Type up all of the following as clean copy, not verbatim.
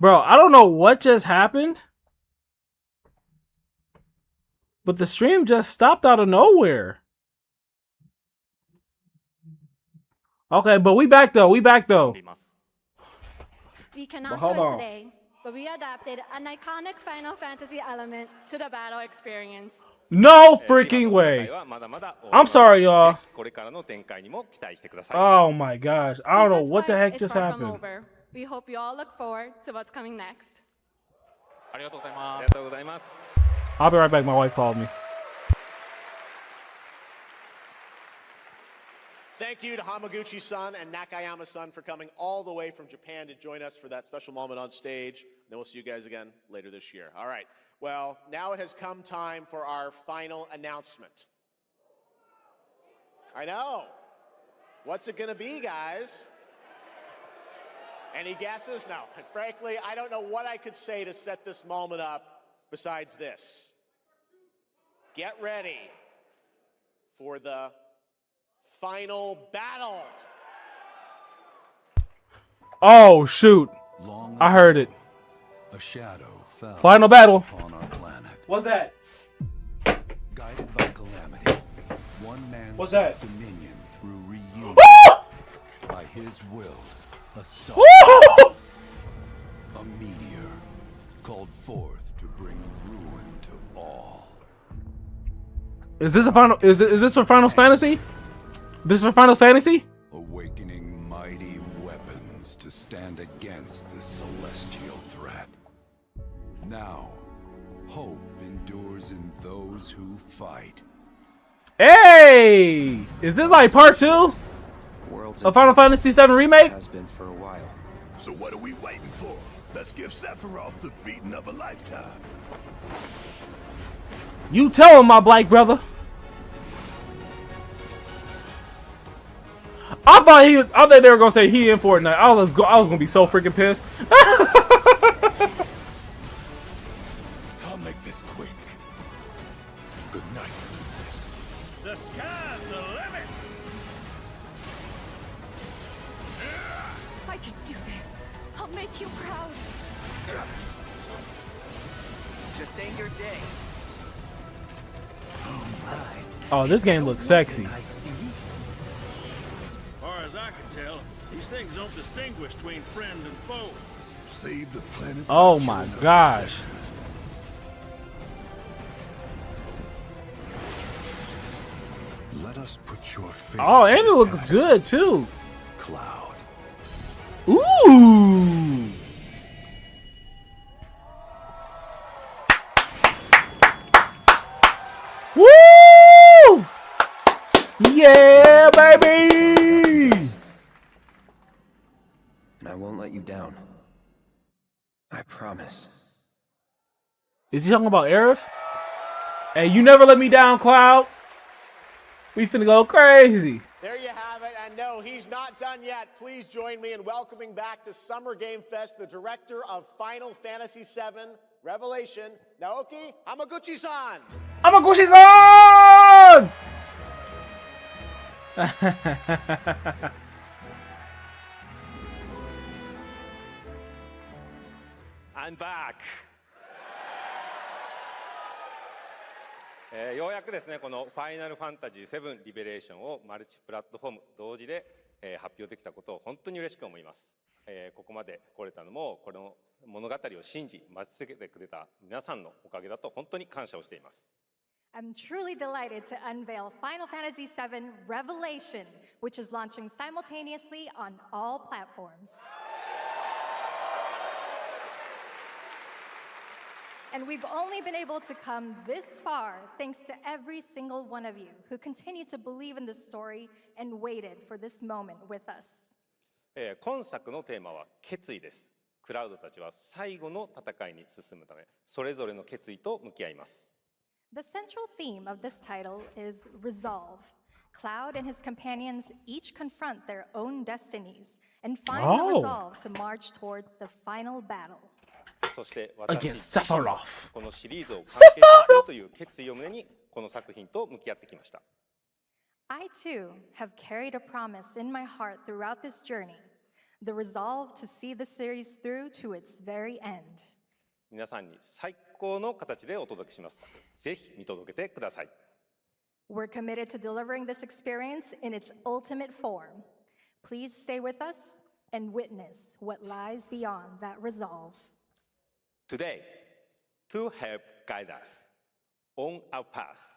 Bro, I don't know what just happened, but the stream just stopped out of nowhere. Okay, but we back though. We cannot show it today, but we adapted an iconic Final Fantasy element to the battle experience. No freaking way. I'm sorry, y'all. Oh my gosh. I don't know what the heck just happened. We hope you all look forward to what's coming next. I'll be right back. My wife called me. Thank you to Hamaguchi-san and Nakayama-san for coming all the way from Japan to join us for that special moment on stage. Then we'll see you guys again later this year. All right. Well, now it has come time for our final announcement. I know. What's it going to be, guys? Any guesses? No. And frankly, I don't know what I could say to set this moment up besides this. Get ready for the final battle. Oh, shoot. I heard it. A shadow fell Final battle. upon our planet. What's that? Guided by calamity, one man What's sought that? dominion through reunion. By his will, a star, a meteor, called forth to bring ruin to all. Is this a final? Is this for Final Fantasy? This is for Final Fantasy? Awakening mighty weapons to stand against this celestial threat. Now, hope endures in those who fight. Hey! Is this like part 2 of Final Fantasy VII Remake? Has been for a while. So what are we waiting for? Let's give Sephiroth the beating of a lifetime. You tell him, my black brother. I thought they were gonna say he in Fortnite. I was gonna be so freaking pissed. I'll make this quick. Good night. The sky's the limit. I can do this. I'll make you proud. Just ain't your day. Oh, this game looks sexy. I see. As far as I can tell, these things don't distinguish between friend and foe. Save the planet. Oh my gosh. Let us put your faith. Oh, and to it the looks test. good too. Cloud. Ooh. Woo! Yeah, baby! I won't let you down. I promise. Is he talking about Aerith? Hey, you never let me down, Cloud. We finna go crazy. There you have it. And no, he's not done yet. Please join me in welcoming back to Summer Game Fest the director of Final Fantasy VII Revelation, Naoki Hamaguchi-san. Hamaguchi-san! I'm back! ようやくですね、このファイナルファンタジー7リベレーションをマルチプラットフォーム同時で発表できたことを本当に嬉しく思います。ここまで来れたのもこの物語を信じ待ち続けてくれた皆さんのおかげだと本当に感謝をしています。I'm truly delighted to unveil Final Fantasy VII Revelation, which is launching simultaneously on all platforms. And we've only been able to come this far thanks to every single one of you who continue to believe in this story and waited for this moment with us. 今作のテーマは決意です。クラウドたちは最後の戦いに進むため、それぞれの決意と向き合います。The central theme of this title is resolve. Cloud and his companions each confront their own destinies and find the resolve to march toward the final battle. そして私Against Sephiroth. このシリーズを完結させるという決意を胸にこの作品と向き合ってきました。I too have carried a promise in my heart throughout this journey the resolve to see the series through to its very end. 皆さんに最高の形でお届けします。ぜひ見届けてください。We're committed to delivering this experience in its ultimate form. Please stay with us and witness what lies beyond that resolve. Today, to help guide us on our path,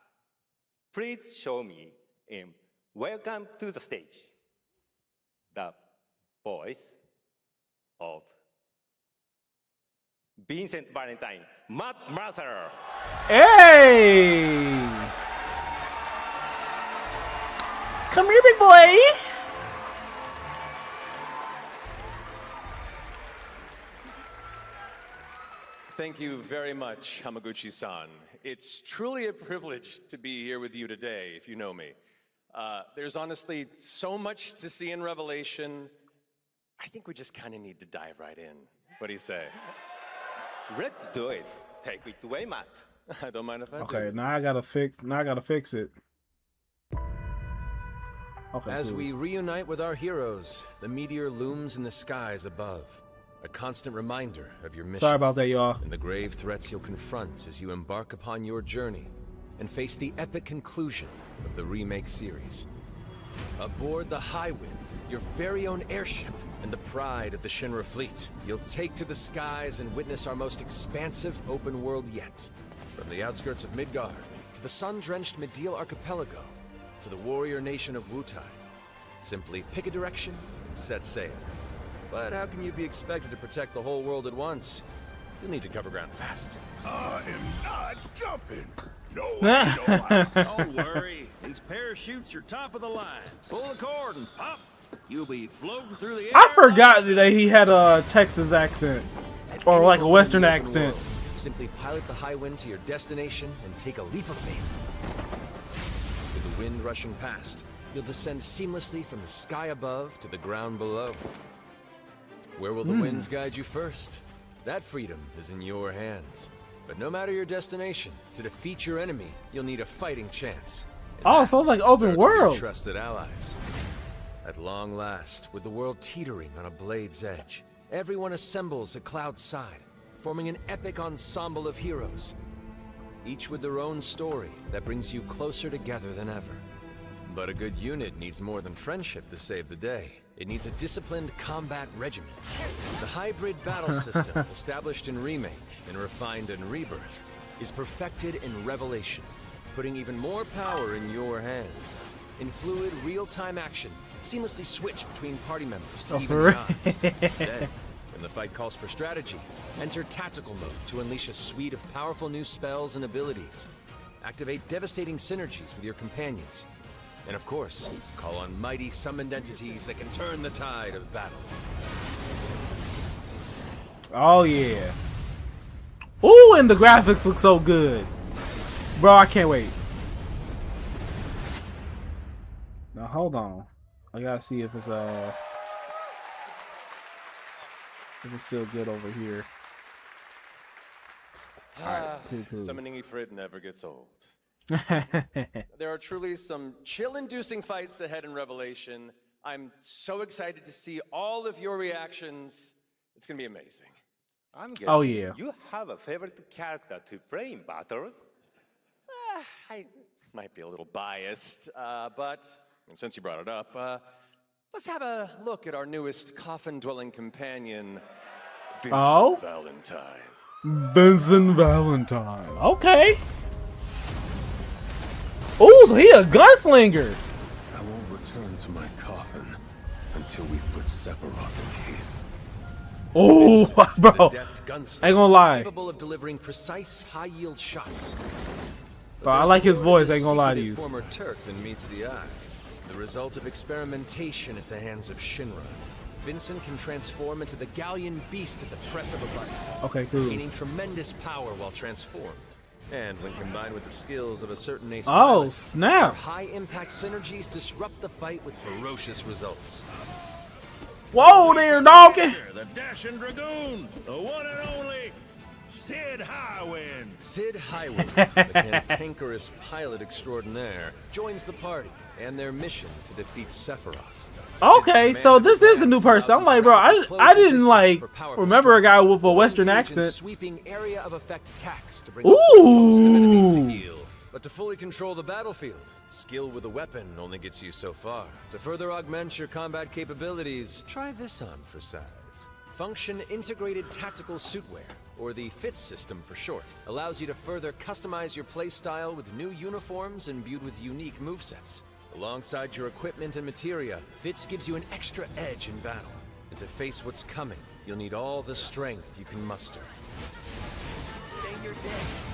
please show me in Welcome to the Stage, the voice of Vincent Valentine, Matt Mercer. Hey! Come here, big boy! Thank you very much, Hamaguchi-san. It's truly a privilege to be here with you today, if you know me. There's honestly so much to see in Revelation. I think we just kind of need to dive right in. What do you say? Let's do it. Take it away, Matt. I don't mind if I do. Okay, now I gotta fix it. Okay, As cool. we reunite with our heroes, the meteor looms in the skies above. A constant reminder of your mission. Sorry about that, y'all. And the grave threats you'll confront as you embark upon your journey and face the epic conclusion of the remake series. Aboard the Highwind, your very own airship and the pride of the Shinra fleet, you'll take to the skies and witness our most expansive open world yet. From the outskirts of Midgard to the sun-drenched Mideel archipelago to the warrior nation of Wutai. Simply pick a direction and set sail. But how can you be expected to protect the whole world at once? You'll need to cover ground fast. I am not jumping. No way, no how. Don't worry. These parachutes are top of the line. Pull the cord and pop. You'll be floating through the air. I forgot that he had a Texas accent. Or like a Western accent. Simply pilot the Highwind to your destination and take a leap of faith. With the wind rushing past, you'll descend seamlessly from the sky above to the ground below. Where will the winds guide you first? That freedom is in your hands. But no matter your destination, to defeat your enemy, you'll need a fighting chance. And Oh, so it's like that open starts with your world. trusted allies. At long last, with the world teetering on a blade's edge, everyone assembles at Cloud's side, forming an epic ensemble of heroes. Each with their own story that brings you closer together than ever. But a good unit needs more than friendship to save the day. It needs a disciplined combat regimen. The hybrid battle system, established in Remake and refined in Rebirth, is perfected in Revelation, putting even more power in your hands. In fluid, real-time action, seamlessly switch between party members to even for the odds. Then, when the fight calls for strategy, enter tactical mode to unleash a suite of powerful new spells and abilities. Activate devastating synergies with your companions. And of course, call on mighty summoned entities that can turn the tide of battle. Oh yeah. Ooh, and the graphics look so good. Bro, I can't wait. Now hold on. I gotta see if it's still good over here. Alright, cool. Summoning Ifrit never gets old. There are truly some chill-inducing fights ahead in Revelation. I'm so excited to see all of your reactions. It's gonna be amazing. I'm guessing Oh, yeah. you have a favorite character to play in battles? I might be a little biased, but since you brought it up, let's have a look at our newest coffin-dwelling companion, Vincent Oh? Valentine. Vincent Valentine. Okay. Ooh, so he a gunslinger. I won't return to my coffin until we've put Sephiroth in his. Ooh, Vincent is bro. a deft gunslinger, Ain't gonna lie. capable of delivering precise, high-yield shots. Bro, I like his voice, ain't gonna lie to you. Former Turk than meets the eye. The result of experimentation at the hands of Shinra. Vincent can transform into the Galleon beast at the press of a button, Okay, cool. gaining tremendous power while transformed. And when combined with the skills of a certain ace Oh, pilot, their snap. high-impact synergies disrupt the fight with ferocious results. Whoa there, doggy. The Dashing Dragoon, the one and only Sid Highwind. Sid Highwind, the cantankerous pilot extraordinaire, joins the party and their mission to defeat Sephiroth. Okay, so this is a new person. I'm like, bro, I didn't like remember a guy with a Western accent. Sweeping area of effect attacks to bring most enemies to heel. But to fully control the battlefield, skill with a weapon only gets you so far. To further augment your combat capabilities, try this on for size. Function Integrated Tactical Suitwear, or the FITS system for short, allows you to further customize your playstyle with new uniforms imbued with unique movesets. Alongside your equipment and materia, FITS gives you an extra edge in battle. And to face what's coming, you'll need all the strength you can muster.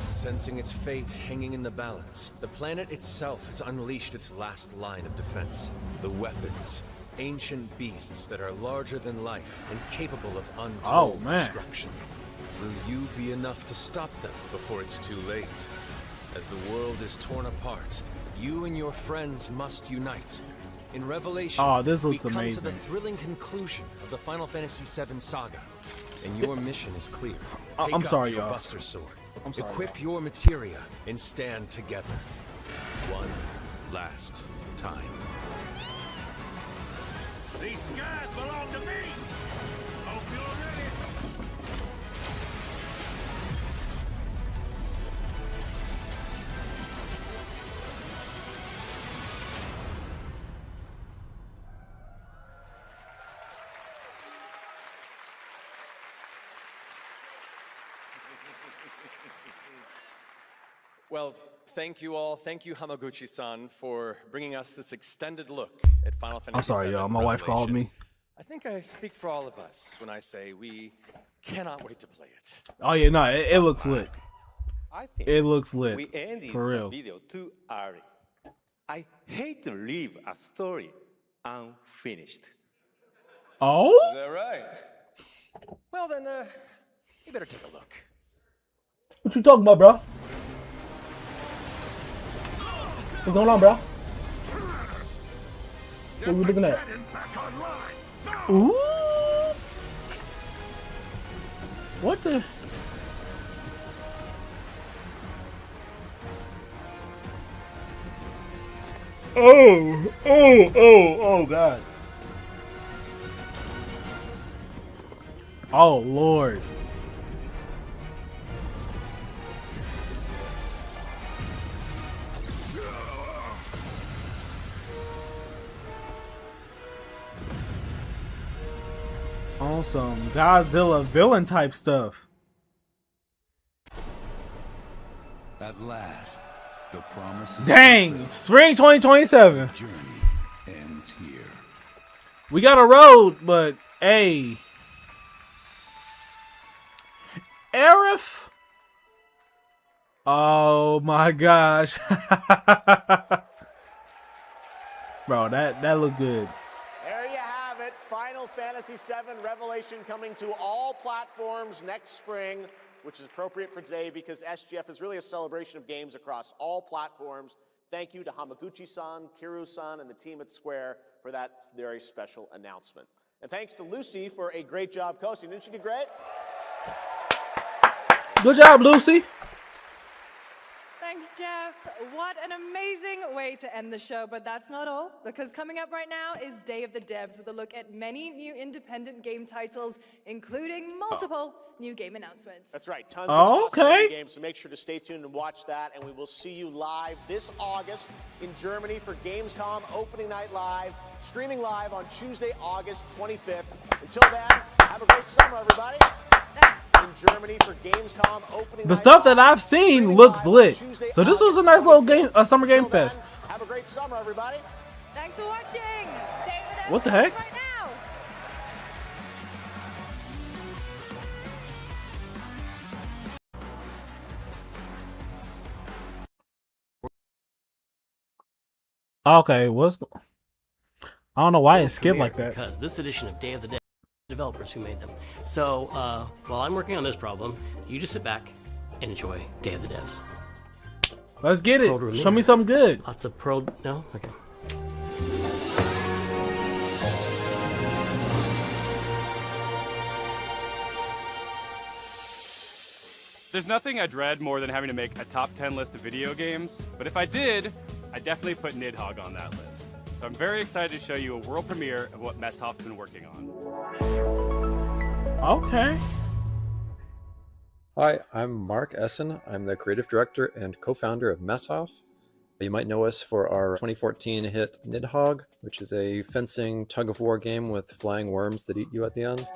Sensing its fate hanging in the balance, the planet itself has unleashed its last line of defense. The weapons. Ancient beasts that are larger than life and capable of untold destruction. Will you be enough to stop them before it's too late? As the world is torn apart, you and your friends must unite. In Revelation, this looks we come amazing. to the thrilling conclusion of the Final Fantasy VII saga, and your mission is clear. Take I'm up sorry, your y'all. Buster Sword, I'm sorry, equip your materia, and stand together. One last time. These skies belong to me. Hope you're ready. Well, thank you all. Thank you, Hamaguchi-san, for bringing us this extended look at Final Fantasy I'm sorry, VII y'all. My wife called me. I think I speak for all of us when I say we cannot wait to play it. Oh yeah, no, it looks lit. I think It looks lit. we ended For real. the video too early. I hate to leave a story unfinished. Oh? Is that right? Well then, you better take a look. What you talking about, bro? What's going on, bro? What we looking at? Ooh! What the? Oh, God. Oh, Lord. On some Godzilla villain type stuff. At last, the promise is Dang, fulfilled. spring 2027. The journey ends here. We got a road, but hey, Aerith. Oh my gosh, bro, that looked good. There you have it. Final Fantasy VII Revelation coming to all platforms next spring, which is appropriate for today because SGF is really a celebration of games across all platforms. Thank you to Hamaguchi-san, Kiryu-san, and the team at Square for that very special announcement. And thanks to Lucy for a great job coaching. Didn't she do great? Good job, Lucy. Thanks, Jeff. What an amazing way to end the show, but that's not all, because coming up right now is Day of the Devs with a look at many new independent game titles, including multiple new game announcements. That's right, tons of awesome okay. new games, so make sure to stay tuned and watch that, and we will see you live this August in Germany for Gamescom Opening Night Live, streaming live on Tuesday, August 25th. Until then, have a great summer, everybody. In Germany for Gamescom Opening The Night stuff that Live, I've seen streaming looks live on lit. Tuesday, So this was a August nice little 25th. game, Summer Game Until then, Fest. have a great summer, everybody. Thanks for watching. Day of the Devs What the heck? right now. Okay, I don't know why it skipped like that. Because this edition of Day of the Dead, developers who made them. So while I'm working on this problem, you just sit back and enjoy Day of the Devs. Let's get Cold it. room Show in. me something good. Lots of pro. No? Okay. There's nothing I dread more than having to make a top 10 list of video games, but if I did, I'd definitely put Nidhogg on that list. So I'm very excited to show you a world premiere of what Messhoff's been working on. Okay. Hi, I'm Mark Essen. I'm the creative director and co-founder of Messhoff. You might know us for our 2014 hit Nidhogg, which is a fencing tug-of-war game with flying worms that eat you at the end.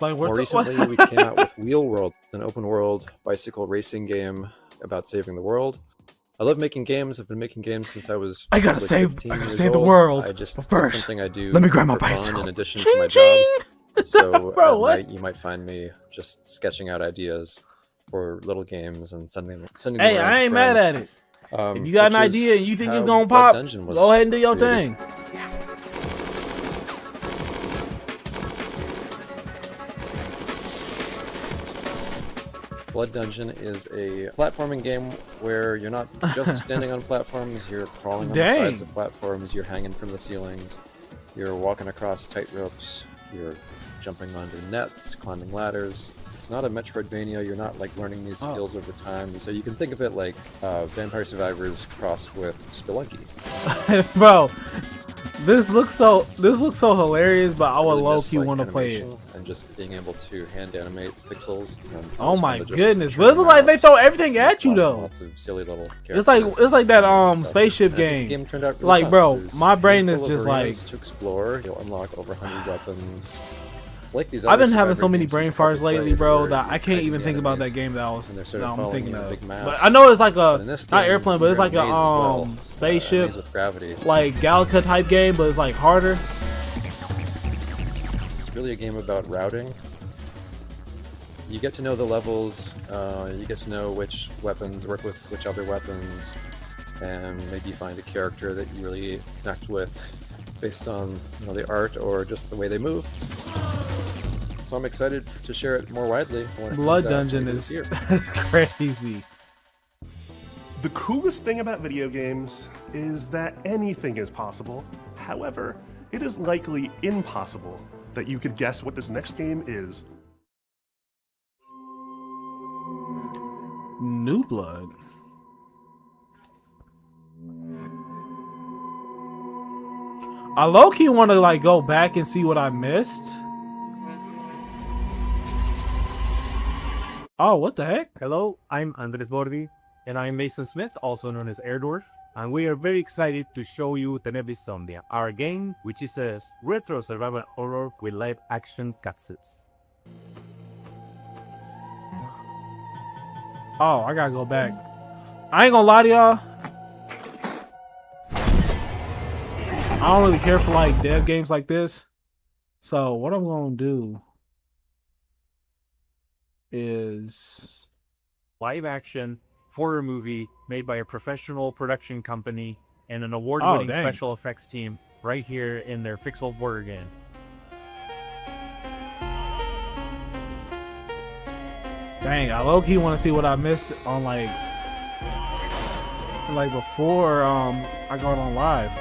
More recently, we came out with Wheel World, an open-world bicycle racing game about saving the world. I love making games. I've been making games since I was. I gotta save the world. I just first, it's something I do. let me grab my for fun bicycle. in addition Ching, to my ching. job. So Bro, at night, you might find me just sketching out ideas for little games and sending them. Hey, around I ain't to mad friends. at it. If you got an Which is idea and you think it's how gonna Blood pop, Dungeon was go ahead and do your created. thing. Blood Dungeon is a platforming game where you're not just standing on platforms, you're crawling on the sides of platforms, you're hanging from the ceilings, you're walking across tight ropes, you're jumping onto nets, climbing ladders. It's not a Metroidvania, you're not like learning these skills over time, so you can think of it like Vampire Survivors crossed with Spelunky. Bro, this looks so hilarious, but I would Really low-key miss, want to play it. animation and just being able to hand animate pixels. And so Oh it's fun my to just goodness, trim but it looks like they out throw everything at you lots and though. lots of silly little It's like that spaceship And I think game. the game turned out really Like fun. bro, There's my a brain handful is of just like arenas to explore. You'll unlock over 100 weapons. It's like these I've other been having so Survivor many games brain you probably farts lately, play bro, where that I you're can't fighting even the think about that enemies, game that and they're sort of I'm following thinking you in of. big maps. But I know it's like But a in this not game, airplane, but you're it's like in a maze as well, a spaceship, maze with gravity. like Galaga type game, but it's like harder. It's really a game about routing. You get to know the levels, you get to know which weapons work with which other weapons, and maybe find a character that you really connect with based on the art or just the way they move. So I'm excited to share it more widely when it Blood comes out Dungeon later is this year. crazy. The coolest thing about video games is that anything is possible. However, it is likely impossible that you could guess what this next game is. New Blood. I low-key want to like go back and see what I missed. Oh, what the heck? Hello, I'm Andres Bordi, and I'm Mason Smith, also known as Airdorf, and we are very excited to show you Tenebris Somnia, our game, which is a retro survival horror with live-action cutscenes. Oh, I gotta go back. I ain't gonna lie to y'all. I don't really care for like dev games like this. So what I'm gonna do is live-action horror movie made by a professional production company and an award-winning dang. special effects team right here in their Fixel horror game. dang, I low-key want to see what I missed on like before I got on live.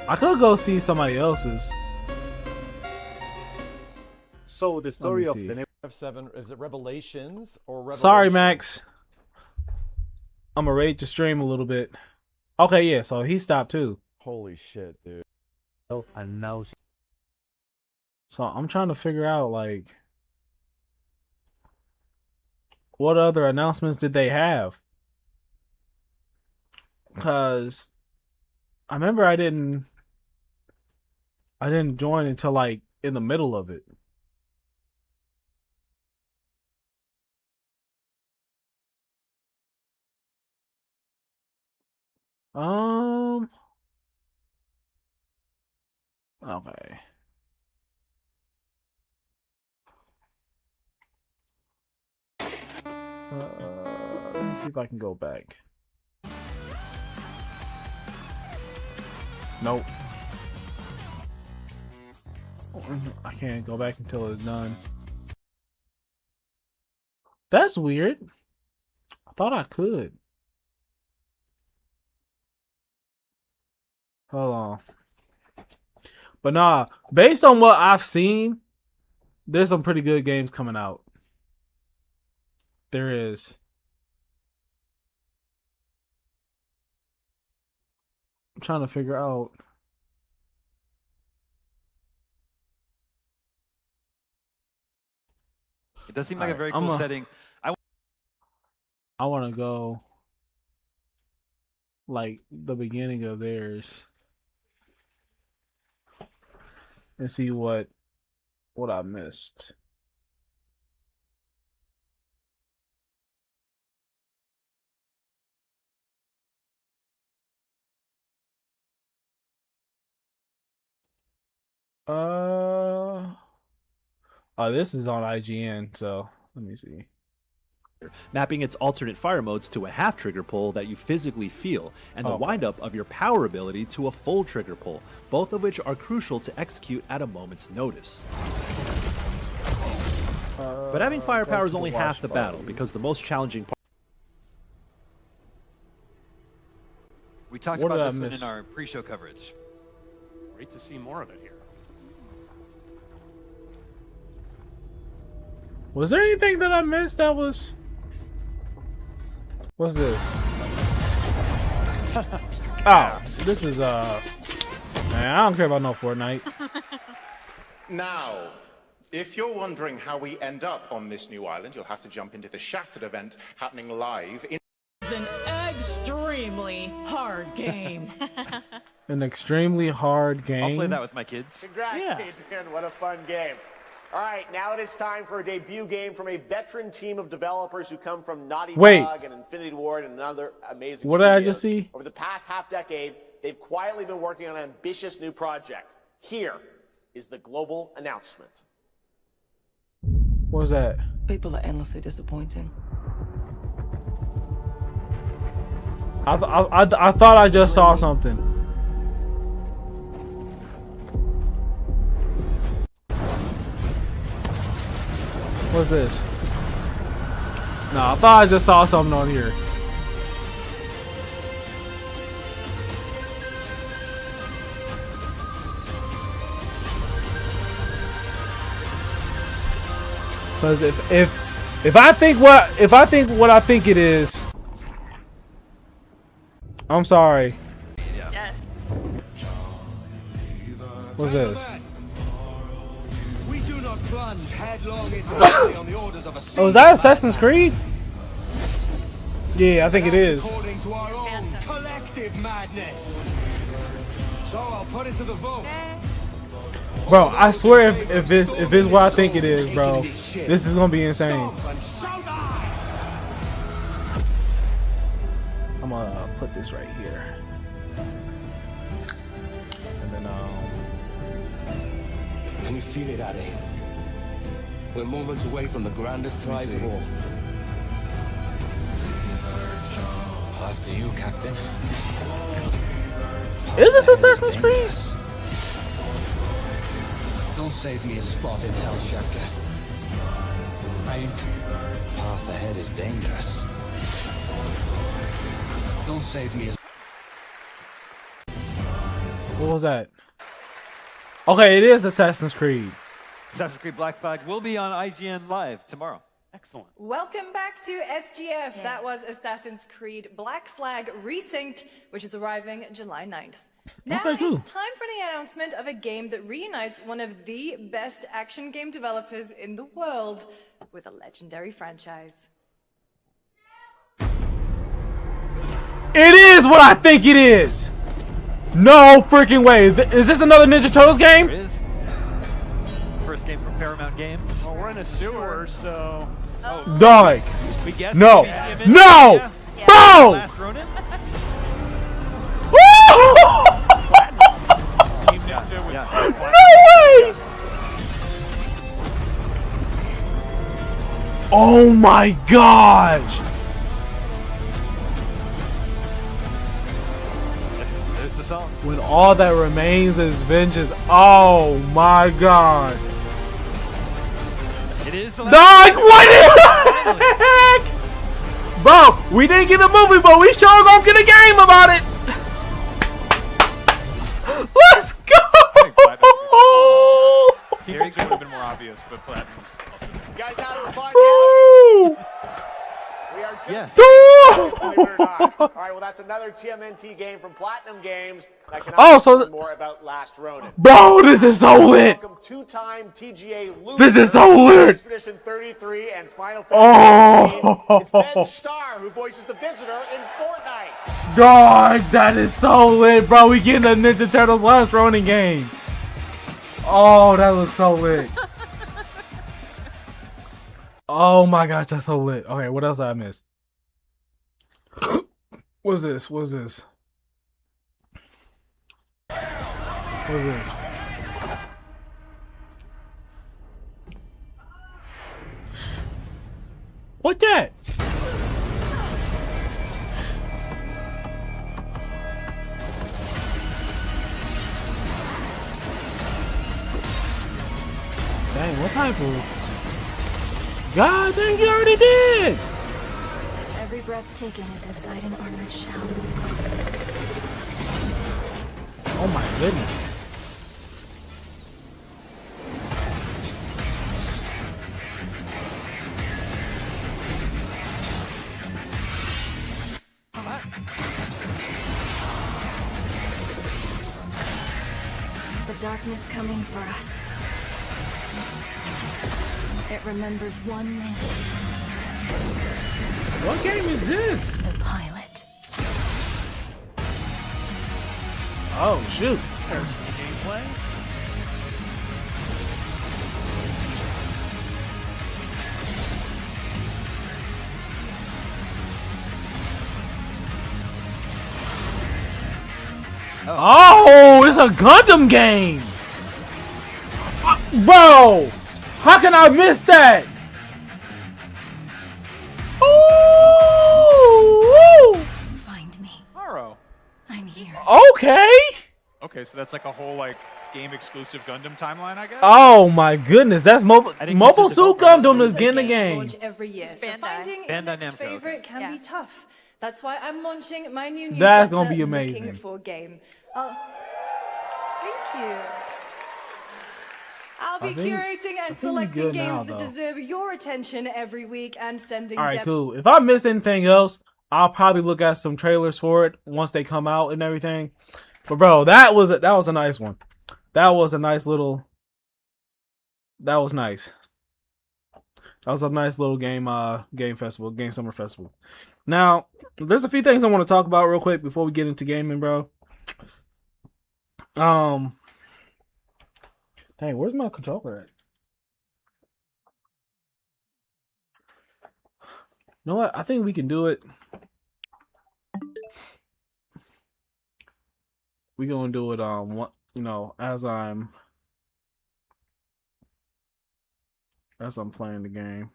I could go see somebody else's. So the story of see. the F7, is it Revelations or Revelation? Sorry, Max. I'm gonna rate the stream a little bit. Okay, yeah, so he stopped too. Holy shit, dude. Oh, and now So I'm trying to figure out like what other announcements did they have? Cause I remember I didn't join until like in the middle of it. Okay. Let me see if I can go back. Nope. I can't go back until it's done. That's weird. I thought I could. Hold on. But nah, based on what I've seen, There's some pretty good games coming out. There is. I'm trying to figure out. It does seem like a very cool setting. I want to go like the beginning of theirs and see what I missed. Oh, this is on IGN, so let me see. Mapping its alternate fire modes to a half trigger pull that you physically feel, and the windup of your power ability to a full trigger pull, both of which are crucial to execute at a moment's notice. But having firepower is only half the battle, because the most challenging part. We talked about this one in our pre-show coverage. Great to see more of it here. Was there anything that I missed that was... What's this? Oh, this is man, I don't care about no Fortnite. Now, if you're wondering how we end up on this new island, you'll have to jump into the Shattered event happening live in... It's an extremely hard game. An extremely hard game. I'll play that with my kids. Congrats, Adrian. What a fun game. All right, now it is time for a debut game from a veteran team of developers who come from Naughty Dog and Infinity Ward and another amazing What did I studios. just see? Over the past half-decade, they've quietly been working on an ambitious new project. Here is the global announcement. What was that? People are endlessly disappointing. I thought I just saw something. What's this? No, I thought I just saw something on here. Because if I think what I think it is, I'm sorry. Yes. What's this? We do not plunge headlong into battle on the orders of a Oh, is that Assassin's Creed? Yeah, I think it is. according to our own collective madness. So I'll put it to the vote. Bro, I swear if it's what I think it is, bro, this is gonna be insane. I'm gonna put this right here. And then Can you feel it, Addy? We're moments away from the grandest prize of all. After you, Captain. is this Assassin's Creed? Don't save me a spot in hell, Shaka. Path ahead is dangerous. Don't save me a... What was that? Okay, it is Assassin's Creed. Assassin's Creed Black Flag will be on IGN Live tomorrow. Excellent. Welcome back to SGF. That was Assassin's Creed Black Flag Resynced, which is arriving July 9th. Now Okay, cool. it's time for the announcement of a game that reunites one of the best action game developers in the world with a legendary franchise. It is what I think it is. No freaking way. Is this another Ninja Turtles game? There is. First game from Paramount Games. Well, we're in a sewer, so... Oh. Dog. We guess No. maybe Image? No. Yeah. Boom. Last Ronin? Team Ninja with No way! Oh my gosh! There's the song. When all that remains is vengeance. Oh my god! It is the Dog, what the heck? Bro, we didn't get a movie, but we sure gonna get a game about it. Let's go! Team Ninja would have been more obvious. but Platinum's also doing You guys having fun Woo! yet? We are just Yes. believe it or not. All right, well, that's another TMNT game from Platinum Games. That can Oh, so learn more about Last Ronin. Bro, this is so lit. Welcome two-time TGA loser. This is so lit. Expedition 33 and Final Fantasy 15. It's Ben Oh, Starr who voices the Visitor in Fortnite. God, that is so lit, bro. We getting the Ninja Turtles Last Ronin game. Oh, that looks so lit. Oh my gosh, that's so lit. Okay, what else did I miss? What's this? What's this? What's this? What that? Dang, what type of... God dang, you already did! Every breath taken is inside an armored shell. Oh my goodness. The darkness coming for us. It remembers one man. What game is this? The pilot. Oh shoot. There's the gameplay. Oh, it's a Gundam game! Bro! How can I miss that? Ooh! Find me. Haro. I'm here. Okay! Okay, so that's like a whole like game exclusive Gundam timeline, I guess. Oh my goodness, that's Mobile I didn't Mobile get to Suit Gundam is getting a game. Launch every year. So finding your Bandai next Namco, favorite can be tough. That's why I'm launching my new newsletter. That's gonna be amazing. Looking for Game. Thank you. I'll be curating and selecting good games now, that though. deserve your attention every week and sending Alright, depth. cool. If I miss anything else, I'll probably look at some trailers for it once they come out and everything. But bro, that was a nice one. That was a nice little. That was nice. That was a nice little game festival, game summer festival. Now, there's a few things I want to talk about real quick before we get into gaming, bro. Dang, where's my controller at? You know what? I think we can do it. We gonna do it as I'm playing the game.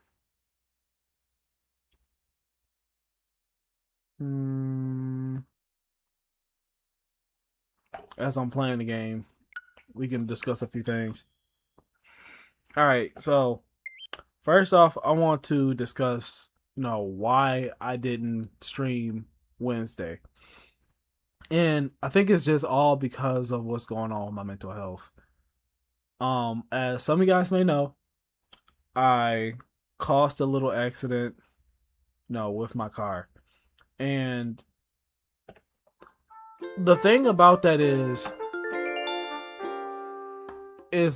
As I'm playing the game, we can discuss a few things. All right, so first off, I want to discuss, why I didn't stream Wednesday. And I think it's just all because of what's going on with my mental health. As some of you guys may know, I caused a little accident, with my car. And the thing about that is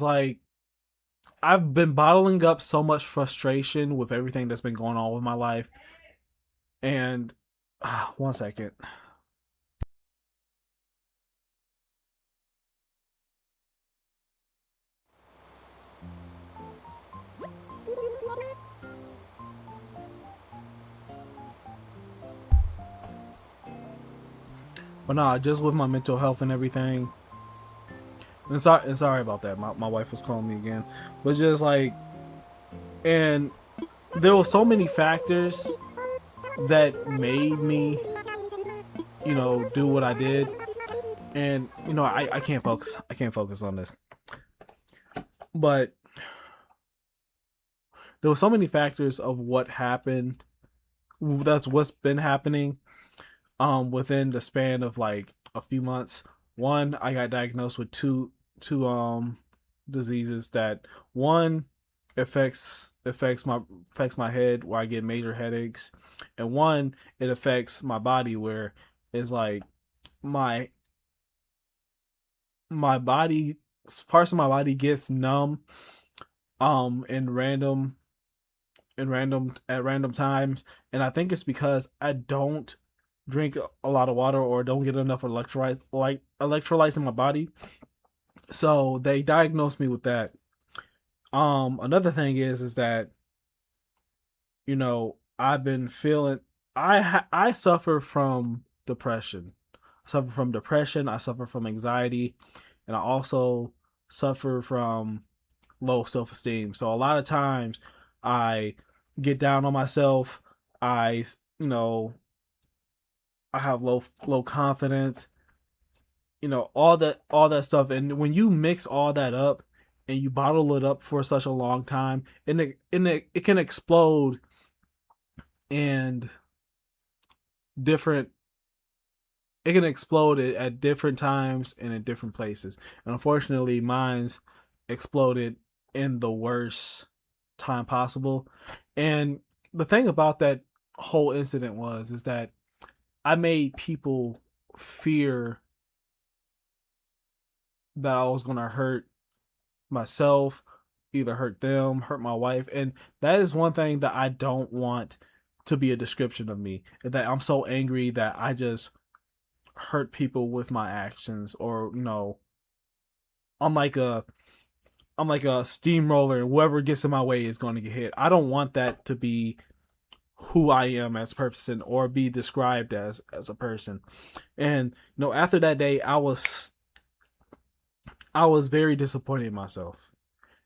like, I've been bottling up so much frustration with everything that's been going on with my life. And 1 second. But nah, just with my mental health and everything. And sorry about that. My wife was calling me again. But just like, and there were so many factors that made me, do what I did. And, I can't focus. I can't focus on this. But there were so many factors of what happened. That's what's been happening. Within the span of like a few months. One, I got diagnosed with two diseases that one affects my head where I get major headaches, and one, it affects my body where it's like my body, parts of my body gets numb at random times, and I think it's because I don't drink a lot of water or don't get enough electrolytes in my body. So they diagnosed me with that. Another thing is that, you know, I've been feeling, I suffer from depression. I suffer from anxiety, and I also suffer from low self-esteem. So a lot of times I get down on myself. I have low confidence, all that stuff. And when you mix all that up and you bottle it up for such a long time, and it can explode and it can explode at different times and in different places. And unfortunately, mine's exploded in the worst time possible. And the thing about that whole incident is that I made people fear that I was going to hurt myself, either hurt them, hurt my wife. And that is one thing that I don't want to be a description of me, that I'm so angry that I just hurt people with my actions, or I'm like a steamroller, and whoever gets in my way is going to get hit. I don't want that to be who I am as a person, or be described as a person. And after that day, I was very disappointed in myself.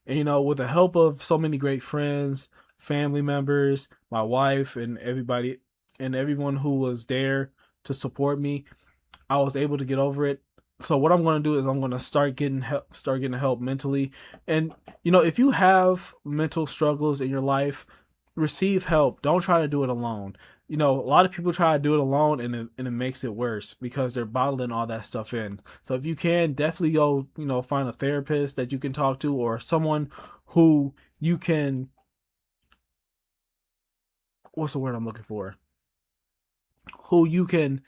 And with the help of so many great friends, family members, my wife, and everyone who was there to support me, I was able to get over it. So what I'm going to do is I'm going to start getting help mentally. And if you have mental struggles in your life, receive help. Don't try to do it alone. A lot of people try to do it alone, and it makes it worse because they're bottling all that stuff in. So if you can, definitely go, find a therapist that you can talk to, or someone who you can, what's the word I'm looking for? Who you can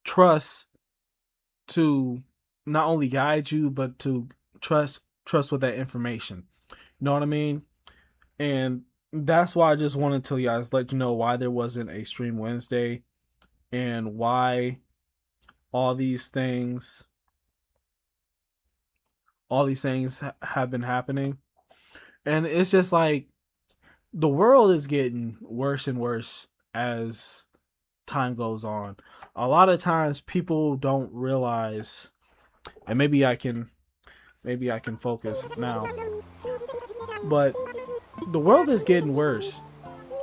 trust to not only guide you, but to trust with that information. You know what I mean? And that's why I just wanted to let you know why there wasn't a stream Wednesday, and why all these things have been happening. And it's just like the world is getting worse and worse as time goes on. A lot of times people don't realize, and maybe I can focus now, but the world is getting worse.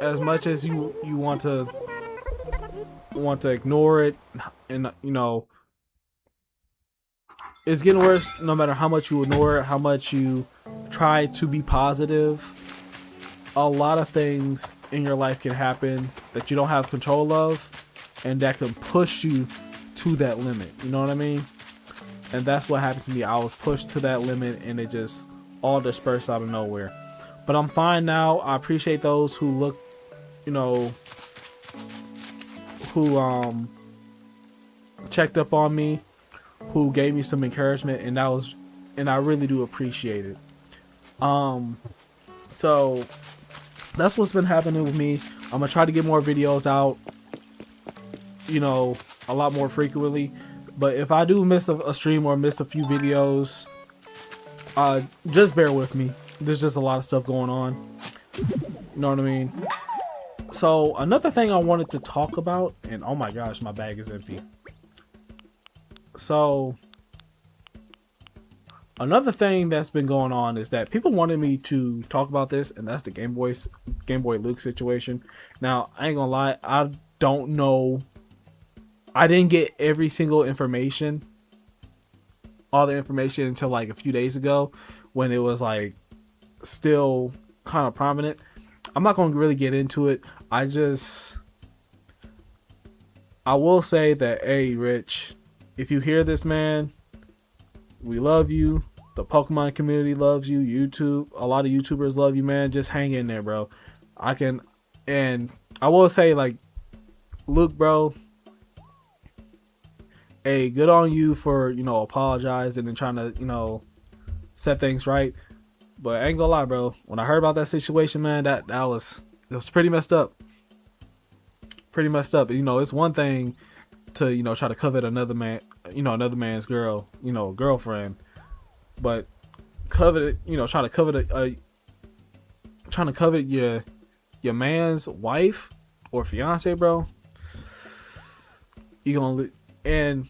As much as you want to ignore it, and it's getting worse. No matter how much you ignore it, how much you try to be positive, a lot of things in your life can happen that you don't have control of, and that can push you to that limit. You know what I mean? And that's what happened to me. I was pushed to that limit, and it just all dispersed out of nowhere. But I'm fine now. I appreciate those who look, who checked up on me, who gave me some encouragement, and I really do appreciate it. So that's what's been happening with me. I'm gonna try to get more videos out, a lot more frequently. But if I do miss a stream or miss a few videos, just bear with me. There's just a lot of stuff going on. You know what I mean? So another thing I wanted to talk about, and oh my gosh, my bag is empty. So another thing that's been going on is that people wanted me to talk about this, and that's the Game Boy Luke situation. Now, I ain't gonna lie, I don't know. I didn't get every single information, all the information, until like a few days ago, when it was like still kind of prominent. I'm not going to really get into it. I will say that, hey, Rich, if you hear this, man, we love you. The Pokemon community loves you. YouTube, a lot of YouTubers love you, man. Just hang in there, bro. And I will say, like, Luke, bro, hey, good on you for, apologizing and trying to, set things right. But I ain't gonna lie, bro. When I heard about that situation, man, it was pretty messed up. Pretty messed up. It's one thing to, try to covet another man's girlfriend. But trying to covet your man's wife or fiance, bro, you gonna, and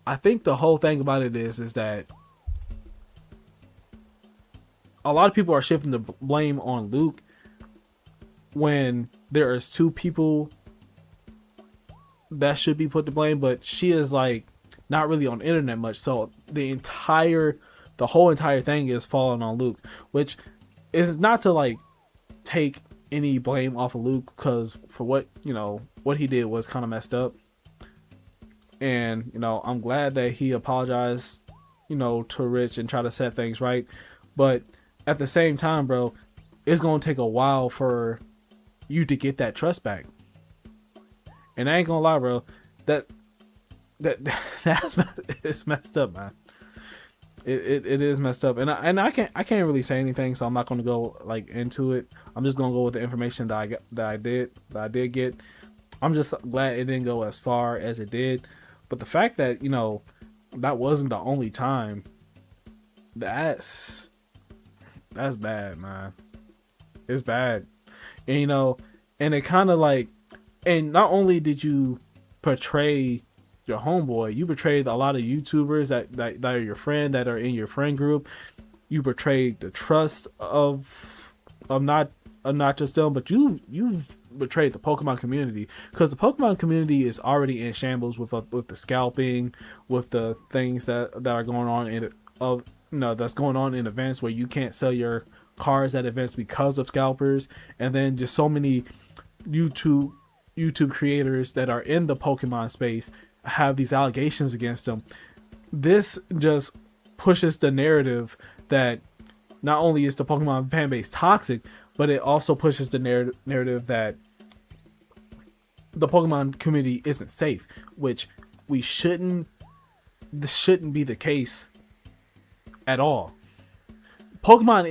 I think the whole thing about it is that a lot of people are shifting the blame on Luke when there is two people that should be put to blame, but she is like not really on the internet much, so the whole entire thing is falling on Luke, which is not to like take any blame off of Luke, because for what he did was kind of messed up, and I'm glad that he apologized to Rich and try to set things right, but at the same time, bro, it's gonna take a while for you to get that trust back. And I ain't gonna lie, bro, it's messed up, man. It is messed up, and I can't really say anything, so I'm not gonna go like into it. I'm just gonna go with the information that I did get. I'm just glad it didn't go as far as it did, but the fact that that wasn't the only time, that's bad, man. It's bad, and and it kind of like, and not only did you portray your homeboy, you betrayed a lot of YouTubers that are your friend, that are in your friend group. You betrayed the trust of not just them, but you've betrayed the Pokemon community, because the Pokemon community is already in shambles with the scalping, with the things that are going on that's going on in events where you can't sell your cards at events because of scalpers, and then just so many YouTube creators that are in the Pokemon space have these allegations against them. This just pushes the narrative that not only is the Pokemon fan base toxic, but it also pushes the narrative that the Pokemon community isn't safe, which this shouldn't be the case at all. Pokemon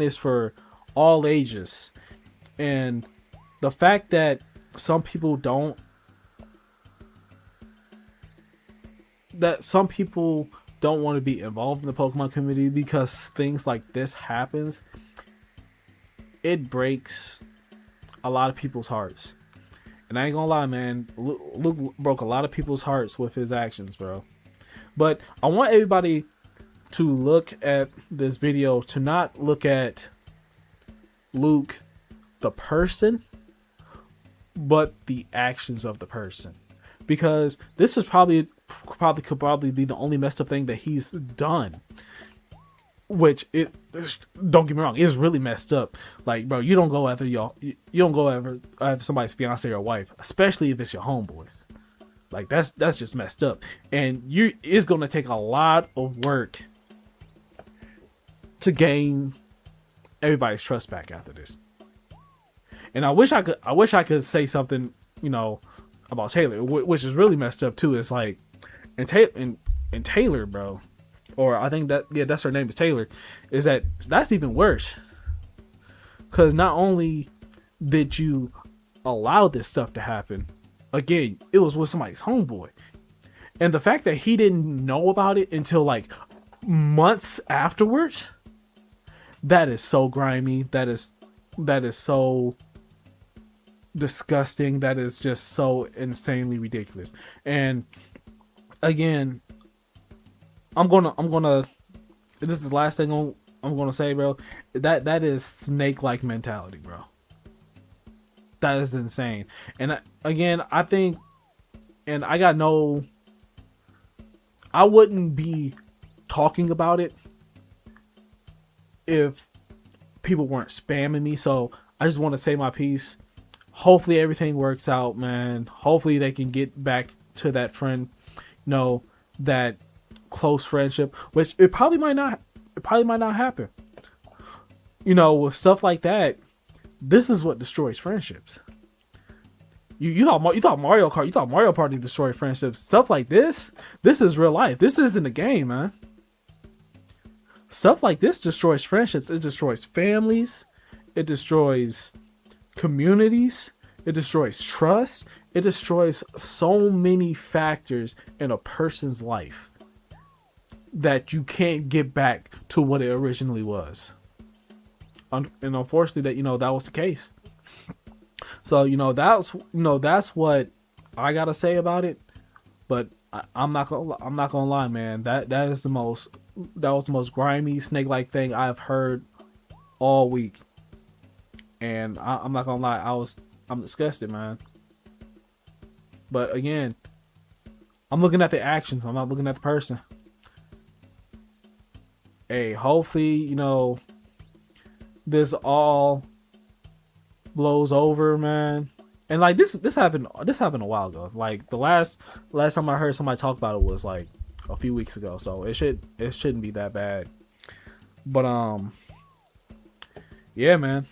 is for all ages, and the fact that some people don't want to be involved in the Pokemon community because things like this happens, it breaks a lot of people's hearts. And I ain't gonna lie, man, Luke broke a lot of people's hearts with his actions, bro. But I want everybody to look at this video, to not look at Luke the person, but the actions of the person, because this is probably be the only messed up thing that he's done, which don't get me wrong, it's really messed up. Like, bro, you don't go after somebody's fiance or wife, especially if it's your homeboys. Like, that's just messed up, and it's gonna take a lot of work to gain everybody's trust back after this. And I wish I could say something, about Taylor, which is really messed up too. It's like, and Taylor, bro, or I think that's her name is Taylor, is that's even worse. Because not only did you allow this stuff to happen, again, it was with somebody's homeboy, and the fact that he didn't know about it until like months afterwards, that is so grimy. That is so disgusting. That is just so insanely ridiculous. And again, I'm gonna this is the last thing I'm gonna say, bro. That is snake-like mentality, bro. That is insane. And again, I think, and I wouldn't be talking about it if people weren't spamming me. So I just want to say my piece. hopefully everything works out, man. Hopefully they can get back to that friend, that close friendship, which it probably might not happen. With stuff like that, this is what destroys friendships. You thought Mario Kart, you thought Mario Party destroyed friendships. Stuff like this is real life. This isn't a game, man. Stuff like this destroys friendships. It destroys families. It destroys communities. It destroys trust. It destroys so many factors in a person's life that you can't get back to what it originally was. And unfortunately, that was the case. So that's what I gotta say about it. But I'm not gonna lie, man. That was the most grimy snake-like thing I've heard all week. And I'm not gonna lie, I'm disgusted, man. But again, I'm looking at the actions. I'm not looking at the person. Hey, hopefully, this all blows over, man. And like this happened a while ago. Like the last time I heard somebody talk about it was like a few weeks ago. So it shouldn't be that bad. But yeah, man.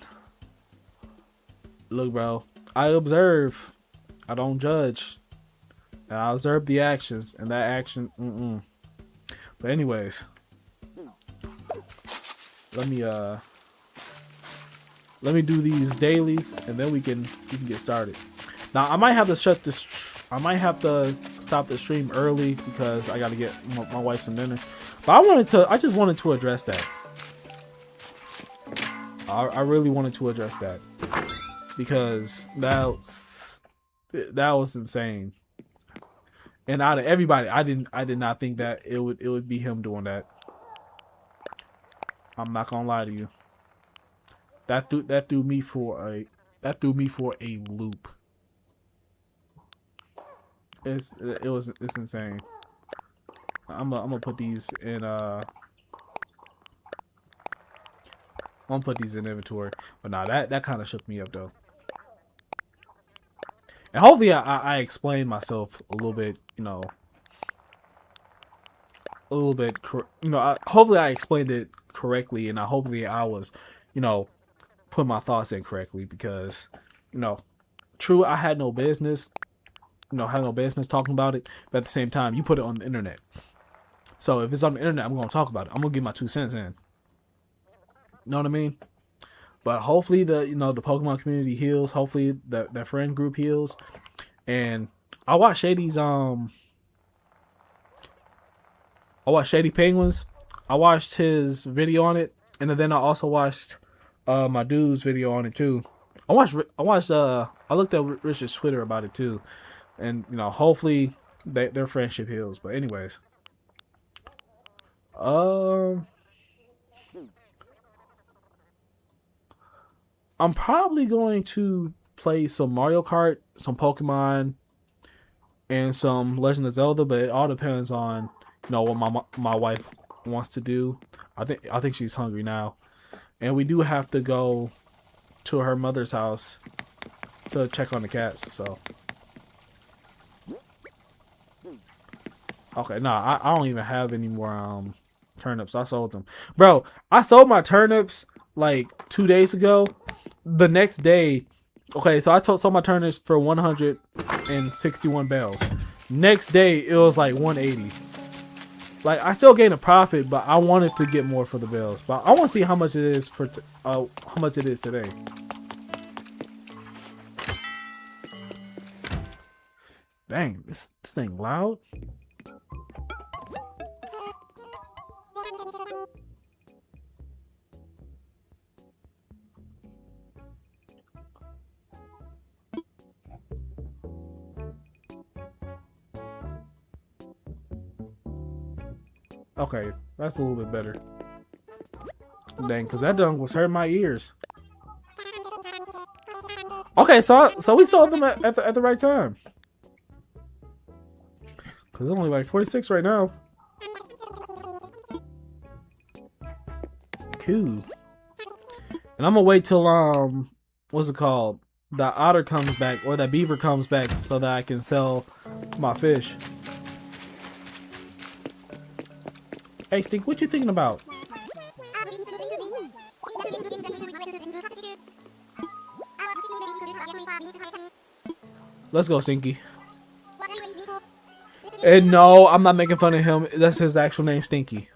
Look, bro, I observe. I don't judge. And I observe the actions, and that action, But anyways, let me do these dailies, and then we can get started. Now I might have to stop the stream early because I gotta get my wife some dinner. But I just wanted to address that. I really wanted to address that because that was insane. And out of everybody, I did not think that it would be him doing that. I'm not gonna lie to you. That threw me for a loop. It's insane. I'm gonna put these in I'm gonna put these in inventory. But nah, that kind of shook me up though. And hopefully I explained myself a little bit, hopefully I explained it correctly, and hopefully I was, put my thoughts in correctly, because, true, I had no business, talking about it, but at the same time, you put it on the internet. So if it's on the internet, I'm going to talk about it. I'm going to get my 2 cents in. Know what I mean? But hopefully the Pokemon community heals. Hopefully the friend group heals. And I watched Shady's Shady Penguins. I watched his video on it, and then I also watched my dude's video on it too. I looked at Richard's Twitter about it too. And hopefully their friendship heals. But anyways. I'm probably going to play some Mario Kart, some Pokemon, and some Legend of Zelda, but it all depends on what my wife wants to do. I think she's hungry now, and we do have to go to her mother's house to check on the cats. So okay, nah, I don't even have any more turnips. I sold them, bro. I sold my turnips like 2 days ago. The next day, okay, so I sold my turnips for 161 bells. Next day, it was like 180. Like, I still gained a profit, but I wanted to get more for the bells. But I want to see how much it is how much it is today. Dang, this thing loud. Okay, that's a little bit better. Dang, because that dunk was hurting my ears. Okay, so we sold them at the right time. Because it's only like 46 right now. Cool. And I'm gonna wait till what's it called? the otter comes back or that beaver comes back so that I can sell my fish. Hey, Stink, what you thinking about? Let's go, Stinky. And no, I'm not making fun of him. That's his actual name, Stinky.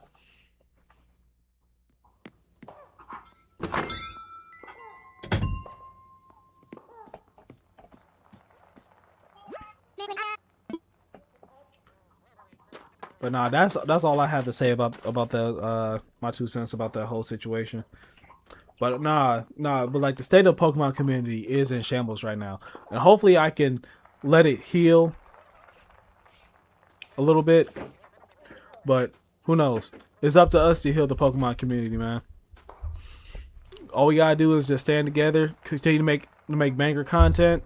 But nah, that's all I have to say about the my 2 cents about that whole situation. But but like the state of the Pokemon community is in shambles right now, and hopefully I can let it heal a little bit. But who knows? It's up to us to heal the Pokemon community, man. All we gotta do is just stand together, continue to make banger content,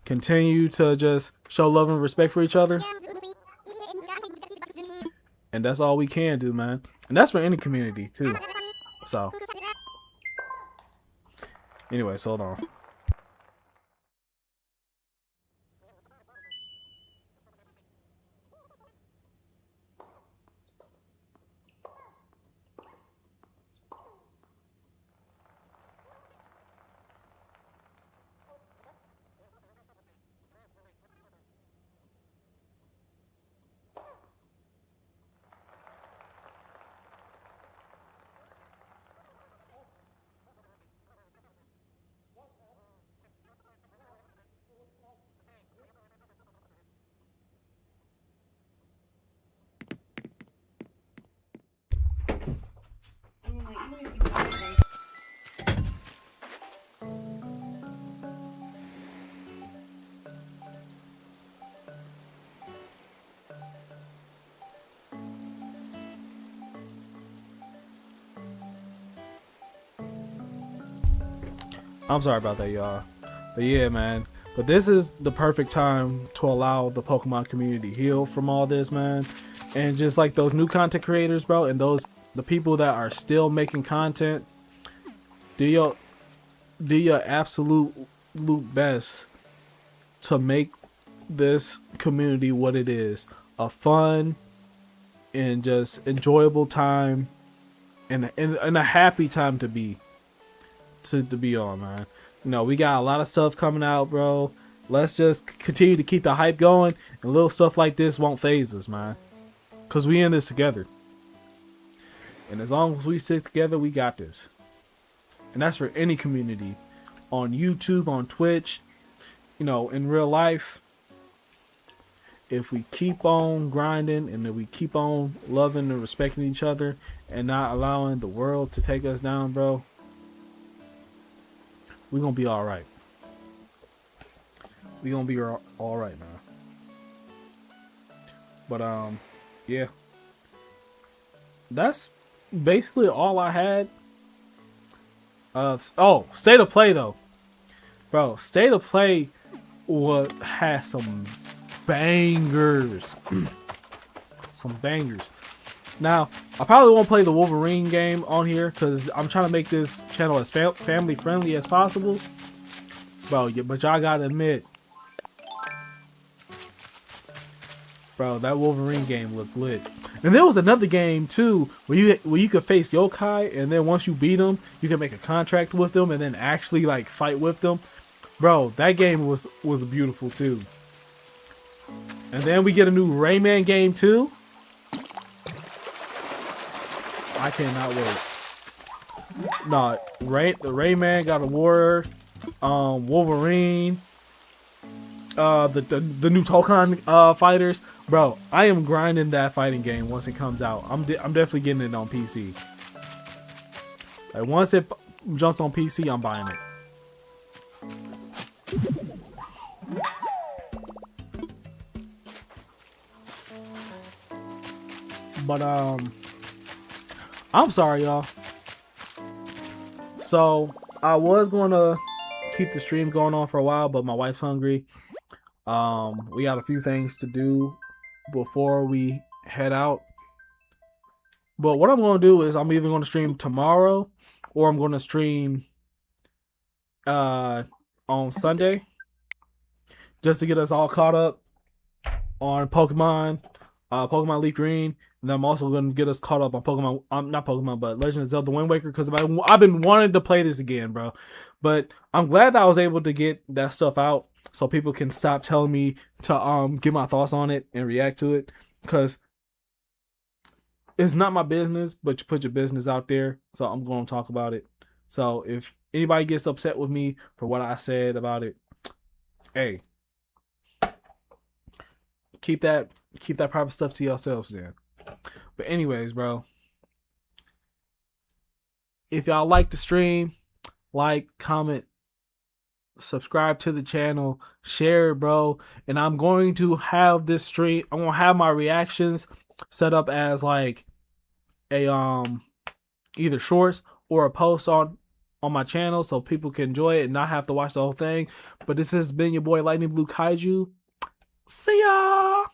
continue to just show love and respect for each other. And that's all we can do, man. And that's for any community, too. So. Anyways, hold on. I'm sorry about that, y'all. But yeah, man. But this is the perfect time to allow the Pokemon community heal from all this, man. And just like those new content creators, bro, and the people that are still making content, do your absolute best to make this community what it is. A fun and just enjoyable time and a happy time to be on, man. You know, we got a lot of stuff coming out, bro. Let's just continue to keep the hype going, and little stuff like this won't phase us, man. Cause we in this together. And as long as we stick together, we got this. And that's for any community. On YouTube, on Twitch, you know, in real life. If we keep on grinding and if we keep on loving and respecting each other and not allowing the world to take us down, bro, we're gonna be alright. We're gonna be alright, man. But yeah. That's basically all I had. Oh, State of Play though. Bro, State of Play has some bangers. Some bangers. Now, I probably won't play the Wolverine game on here because I'm trying to make this channel as family friendly as possible. Bro, but y'all gotta admit, bro, that Wolverine game looked lit. And there was another game too where you could face yokai, and then once you beat them, you can make a contract with them and then actually like fight with them. Bro, that game was beautiful too. And then we get a new Rayman game too. I cannot wait. Nah, the Rayman, God of War, Wolverine, the new Tokon fighters, bro. I am grinding that fighting game once it comes out. I'm definitely getting it on PC. Like once it jumps on PC, I'm buying it. But I'm sorry, y'all. So I was gonna keep the stream going on for a while, but my wife's hungry. We got a few things to do before we head out. But what I'm gonna do is I'm either gonna stream tomorrow or I'm gonna stream on Sunday, just to get us all caught up on Pokemon, Pokemon Leaf Green, and then I'm also going to get us caught up on Pokemon, not Pokemon, but Legend of Zelda Wind Waker, because I've been wanting to play this again, bro. But I'm glad that I was able to get that stuff out so people can stop telling me to give my thoughts on it and react to it, because it's not my business, but you put your business out there, so I'm going to talk about it. So if anybody gets upset with me for what I said about it, hey, keep that private stuff to yourselves then. But anyways, bro, if y'all like the stream, like, comment, subscribe to the channel, share it, bro. And I'm going to have this stream, I'm going to have my reactions set up as like a either shorts or a post on my channel so people can enjoy it and not have to watch the whole thing. But this has been your boy Lightning Blue Kaiju. See ya!